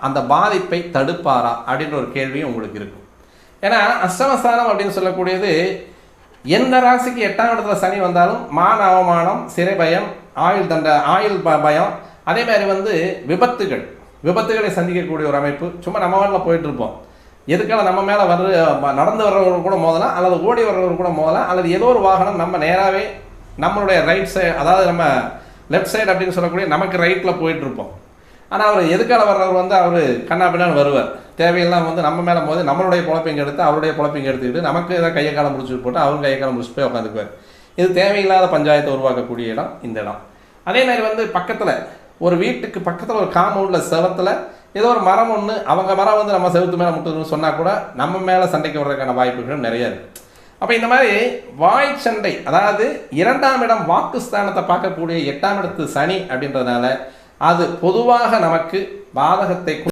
அந்த பாதிப்பை தடுப்பாரா அப்படின்ற ஒரு கேள்வியும் உங்களுக்கு இருக்கும். ஏன்னா அஷ்டமஸ்தானம் அப்படின்னு சொல்லக்கூடியது எந்த ராசிக்கு 8ஆம் இடத்துல சனி வந்தாலும் மான அவமானம், சிறை பயம், ஆயுள் பயம், அதே மாதிரி விபத்துகளை சந்திக்கக்கூடிய ஒரு அமைப்பு. சும்மா நம்ம வாட்டில் போயிட்டு இருப்போம். எதுக்காக நம்ம மேலே நடந்து வர்றவர்கள் கூட மோதலாம், அல்லது ஓடி வர்றவர்கள் கூட மோதலாம், அல்லது ஏதோ ஒரு வாகனம் நம்ம நேராகவே நம்மளுடைய ரைட் சைடு, அதாவது நம்ம லெஃப்ட் சைடு அப்படின்னு சொல்லக்கூடிய நமக்கு ரைட்டில் போயிட்டு இருப்போம். ஆனால் அவர் எதுக்காக வர்றவர் அவர் கண்ணா பின்னான்னு வருவார். தேவையெல்லாம் நம்ம மேலே போது நம்மளுடைய பொழப்பிங்க எடுத்து அவருடைய பொழப்பிங்க எடுத்துக்கிட்டு நமக்கு ஏதாவது கையை காலம் முடிச்சுட்டு போட்டு அவரும் கையை காலம் முடிச்சு போய் உட்காந்துக்குவார். இது தேவையில்லாத பஞ்சாயத்தை உருவாக்கக்கூடிய இடம் இந்த இடம். அதே மாதிரி பக்கத்தில் ஒரு வீட்டுக்கு பக்கத்தில் ஒரு காம்பவுண்டில் செவத்தில் ஏதோ ஒரு மரம் ஒன்று, அவங்க மரம் நம்ம செவத்து மேலே முட்டுதுன்னு சொன்னால் கூட நம்ம மேலே சண்டைக்கு வர்றதுக்கான வாய்ப்புகள் நிறையா இருக்குது. அப்போ இந்த மாதிரி வாய் சண்டை, அதாவது 2ஆம் இடம் வாக்குஸ்தானத்தை பார்க்கக்கூடிய 8ஆம் இடத்து சனி அப்படின்றதுனால அது பொதுவாக நமக்கு பாதகத்தை